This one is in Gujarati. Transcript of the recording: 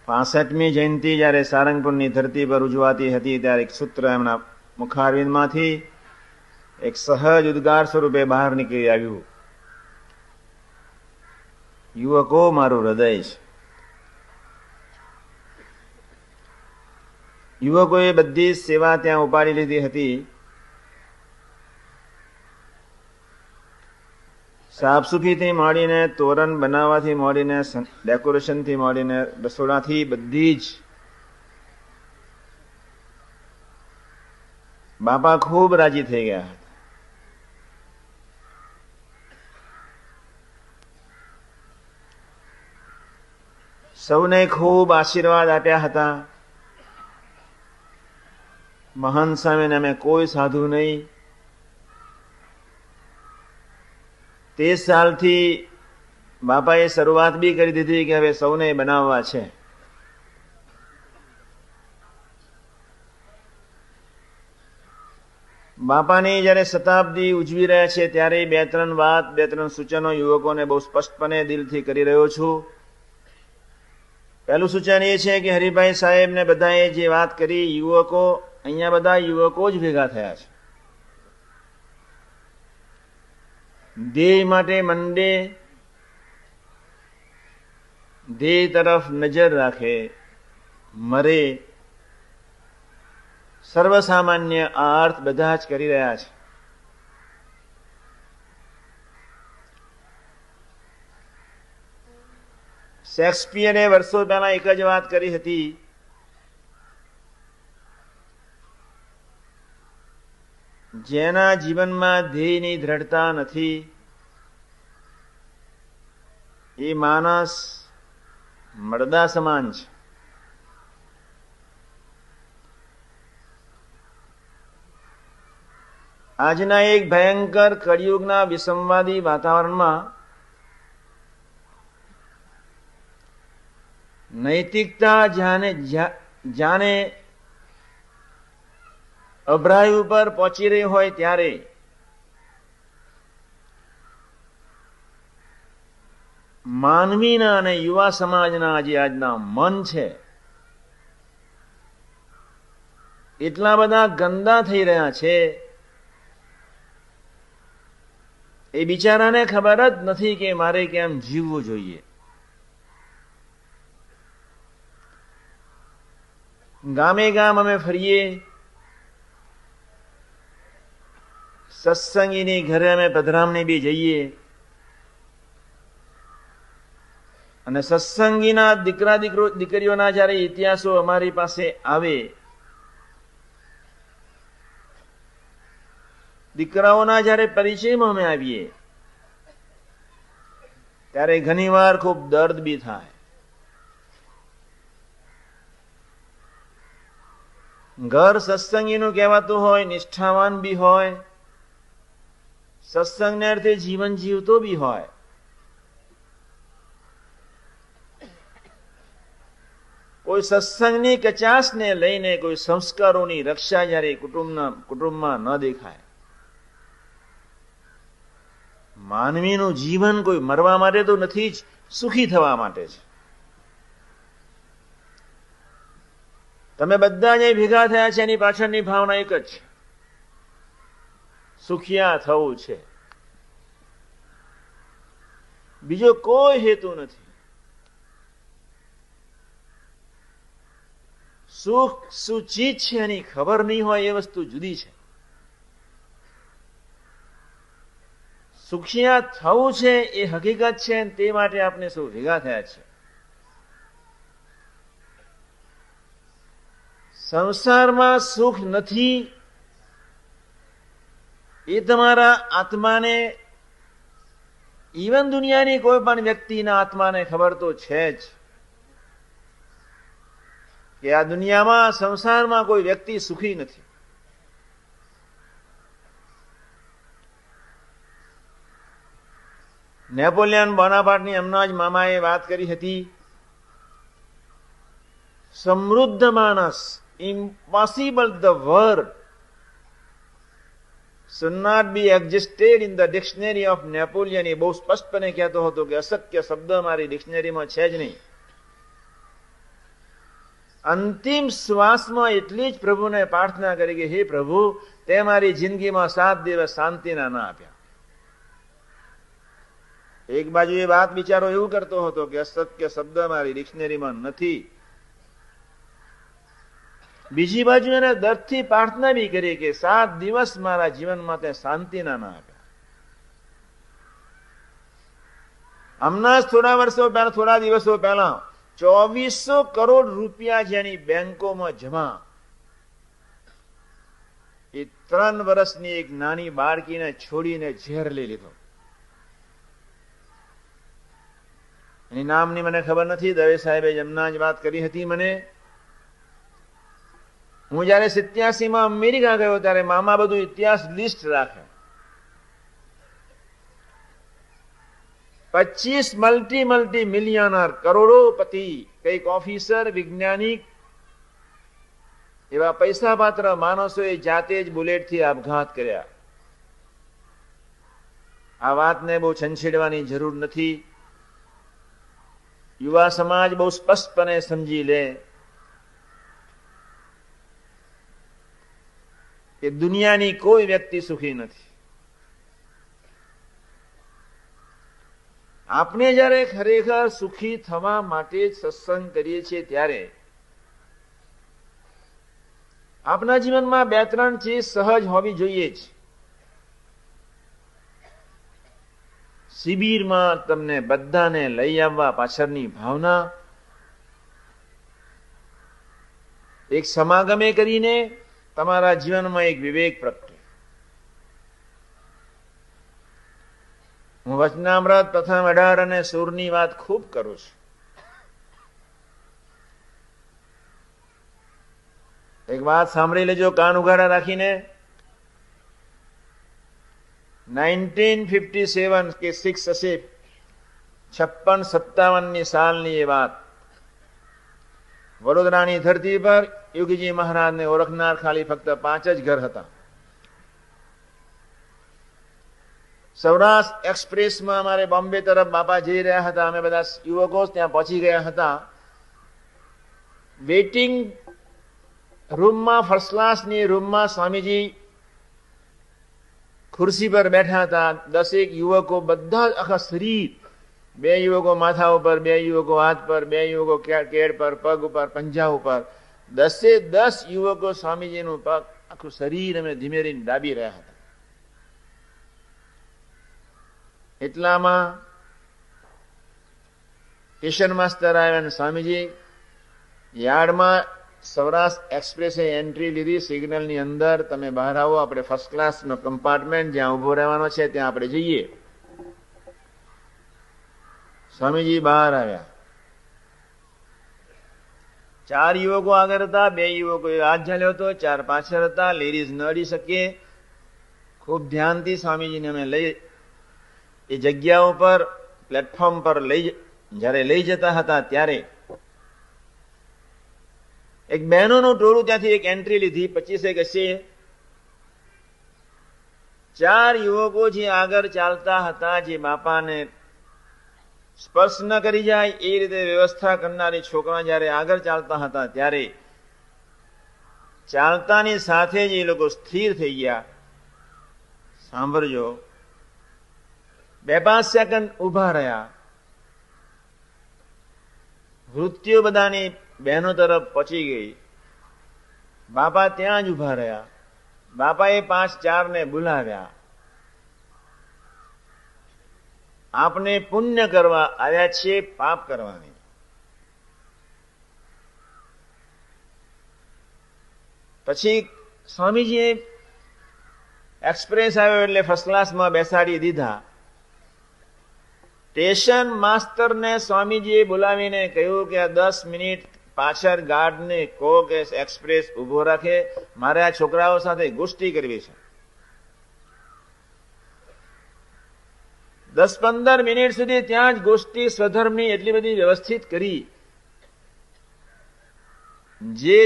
65મી જયંતિ જ્યારે સારંગપુરની ધરતી પર ઉજવાતી હતી ત્યારે એક સૂત્ર એમના મુખારવિંદમાંથી એક સહજ ઉદ્ગાર સ્વરૂપે બહાર નીકળી આવ્યું, યુવકો મારું હૃદય છે. યુવકોએ બધી સેવા ત્યાં ઉપાડી લીધી હતી. સાફસૂફીથી માંડીને, તોરણ બનાવવાથી માંડીને, ડેકોરેશનથી માંડીને, રસોડાથી બધી જ બાપા ખૂબ રાજી થઈ ગયા હતા. સૌને ખૂબ આશીર્વાદ આપ્યા હતા. મહંત સામે અમે કોઈ સાધુ નહીં. તે સાલથી બાપાએ શરૂઆત બી કરી દીધી કે હવે સૌને બનાવવા છે. બાપાની જયારે શતાબ્દી ઉજવી રહ્યા છે ત્યારે 2-3 વાત, 2-3 સૂચનો યુવકોને બહુ સ્પષ્ટપણે દિલથી કરી રહ્યો છું. પહેલું સૂચન એ છે કે હરિભાઈ સાહેબને બધાએ જે વાત કરી, યુવકો, અહીંયા બધા યુવકો જ ભેગા થયા છે. ધ્યેય માટે મંડે, ધ્યેય તરફ નજર રાખે, મરે, સર્વસામાન્ય આ અર્થ બધા જ કરી રહ્યા છે. શેક્સપિયરે વર્ષો પહેલા એક જ વાત કરી હતી, જેના જીવનમાં ધ્યેયની દ્રઢતા નથી એ માણસ મરદા સમાન છે. આજના એક ભયંકર કળિયુગના વિસંવાદી વાતાવરણમાં નૈતિકતા જાણે અભરાય ઉપર પહોંચી રહી હોય ત્યારે માનવીના અને યુવા સમાજના જે આજના મન છે એટલા બધા ગંદા થઈ રહ્યા છે, એ બિચારાને ખબર જ નથી કે મારે કેમ જીવવું જોઈએ. ગામે ગામ અમે ફરીએ, સત્સંગીની ઘરે અમે પધરામણી બી જઈએ અને સત્સંગીના દીકરીઓના જયારે ઇતિહાસો અમારી પાસે આવે, દીકરાઓના જયારે પરિચયમાં અમે આવીએ ત્યારે ઘણીવાર ખૂબ દર્દ બી થાય. ઘર સત્સંગીનું કહેવાતું હોય, નિષ્ઠાવાન બી હોય, સત્સંગને અર્થે જીવન જીવતો બી હોય, કોઈ સત્સંગની કચાશને લઈને કોઈ સંસ્કારોની રક્ષા જયારે કુટુંબમાં ન દેખાય. માનવીનું જીવન કોઈ મરવા માટે તો નથી જ, સુખી થવા માટે છે. તમે બધા જે ભેગા થયા છે એની પાછળની ભાવના એક જ છે, સુખિયા થવું છે. બીજો કોઈ હેતુ નથી. સુખ શું ચીજ છે એની ખબર નહીં હોય એ વસ્તુ જુદી છે. સુખિયા થવું છે એ હકીકત છે, તે માટે આપણે સૌ ભેગા થયા છે. સંસારમાં સુખ નથી એ તમારા આત્માને, ઈવન દુનિયાની કોઈ પણ વ્યક્તિના આત્માને ખબર તો છે જ કે આ દુનિયામાં, સંસારમાં કોઈ વ્યક્તિ સુખી નથી. નેપોલિયન બોનાપાર્ટની હમણાં જ મામાએ વાત કરી હતી, સમૃદ્ધ માણસ, impossible the word should not be existed in the dictionary of Napoleon. એ બહુ સ્પષ્ટપણે કહેતો હતો કે અશક્ય શબ્દ મારી ડિક્શનરીમાં છે જ નહીં. અંતિમ શ્વાસમાં એટલી જ પ્રભુને પ્રાર્થના કરી કે હે પ્રભુ, તે મારી જિંદગીમાં 7 દિવસ શાંતિના ના આપ્યા. એક બાજુ એ વાત બિચારો એવું કરતો હતો કે અસત્ય શબ્દ મારી ડિક્શનરીમાં નથી. બીજી બાજુ એને દર્દથી પ્રાર્થના બી કરી કે 7 દિવસ મારા જીવનમાં તે શાંતિના ના આપ્યા. હમણાં જ થોડા દિવસો પહેલા 2400 કરોડ રૂપિયા જેની બેંકોમાં જમા, એ 3 વર્ષની એક નાની બાળકીને છોડીને ઝેર લઈ લીધો. એની નામની મને ખબર નથી. દવે સાહેબે જમના જ વાત કરી હતી મને. હું જયારે 87માં અમેરિકા ગયો ત્યારે મામા બધું ઇતિહાસ લિસ્ટ રાખે. 25 મલ્ટી મિલિયનર, કરોડોપતિ, કઈક ઓફિસર, વૈજ્ઞાનિક, એવા પૈસા પાત્ર માણસોએ જાતે જ બુલેટથી આપઘાત કર્યા. આ વાતને બહુ છંછેડવાની જરૂર નથી. યુવા સમાજ બહુ સ્પષ્ટપણે સમજી લે કે દુનિયાની કોઈ વ્યક્તિ સુખી નથી. આપણે જયારે ખરેખર સુખી થવા માટે સત્સંગ કરીએ છીએ ત્યારે આપણા જીવનમાં 2-3 ચીજ સહજ હોવી જોઈએ જ. શિબિરમાં તમને બધાને લઈ આવવા પાછળની ભાવના, એક સમાગમે કરીને તમારા જીવનમાં એક વિવેક પ્રગટે. હું વચનામૃત પ્રથમ 18 અને 16ની વાત ખૂબ કરું છું. એક વાત સાંભળી લેજો કાન ઉઘાડા રાખીને. 1957 કે 6 હશે, 56-57ની સાલની એ વાત. વડોદરાની ધરતી પર યોગીજી મહારાજને ઓળખનાર ખાલી ફક્ત 5 જ ઘર હતા. સૌરાષ્ટ્ર એક્સપ્રેસમાં અમારે બોમ્બે તરફ બાપા જઈ રહ્યા હતા. અમે બધા યુવકો ત્યાં પહોંચી ગયા હતા. વેઇટિંગ રૂમમાં, ફર્સ્ટ ક્લાસની રૂમમાં સ્વામીજી ખુરશી પર બેઠા હતા. 10 યુવકો, બધા આખા શરીર, 2 યુવકો માથા ઉપર, 2 યુવકો હાથ પર, 2 યુવકો કેડ પર, પગ ઉપર, પંજા ઉપર. 10 યુવકો સ્વામીજીનું પગ, આખું શરીર અમે ધીમે ધીમે દાબી રહ્યા હતા. એટલામાં સ્ટેશન માસ્ટર આવ્યા અને સ્વામીજી યાર્ડમાં સૌરાષ્ટ્ર એક્સપ્રેસે એન્ટ્રી લીધી. સિગ્નલની અંદર તમે બહાર આવો, આપણે ફર્સ્ટ ક્લાસનો કમ્પાર્ટમેન્ટ જ્યાં ઉભો રહેવાનો છે ત્યાં આપણે જઈએ. સ્વામીજી બહાર આવ્યા. 4 યુવકો આગળ હતા, 2 યુવકોએ હાથ ઝાલ્યો હતો, 4 પાછળ હતા. લેડીઝ ન અડી શકે. ખૂબ ધ્યાનથી સ્વામીજીને અમે લઈ એ જગ્યા ઉપર પ્લેટફોર્મ પર જયારે લઈ જતા હતા ત્યારે એક બહેનોનું ટોળું ત્યાંથી એક એન્ટ્રી લીધી. 25 હશે. 4 યુવકો જે આગળ ચાલતા હતા, જે બાપાને સ્પર્શ ન કરી જાય એ રીતે વ્યવસ્થા કરનારી છોકરા જયારે આગળ ચાલતા હતા ત્યારે ચાલતાની સાથે જ એ લોકો સ્થિર થઈ ગયા. સાંભળજો, 2-5 સેકન્ડ ઉભા રહ્યા. વૃત્તિઓ બધાની બહેનો તરફ પહોંચી ગઈ. બાપા ત્યાં જ ઉભા રહ્યા. બાપાએ 5-4 ને બોલાવ્યા. આપને પુણ્ય કરવા આવ્યા છીએ, પાપ કરવાની. પછી સ્વામીજીએ એક્સપ્રેસ આવ્યો એટલે ફર્સ્ટ ક્લાસમાં બેસાડી દીધા. સ્ટેશન માસ્ટરને સ્વામીજીએ બોલાવીને કહ્યું કે આ 10 મિનિટ પાછળ ગાર્ડને કહો કે એક્સપ્રેસ ઉભો રાખે, મારે આ છોકરાઓ સાથે ગોષ્ઠી કરવી છે. 10-15 મિનિટ સુધી ત્યાં જ ગોષ્ઠી સ્વધર્મની એટલી બધી વ્યવસ્થિત કરી. જે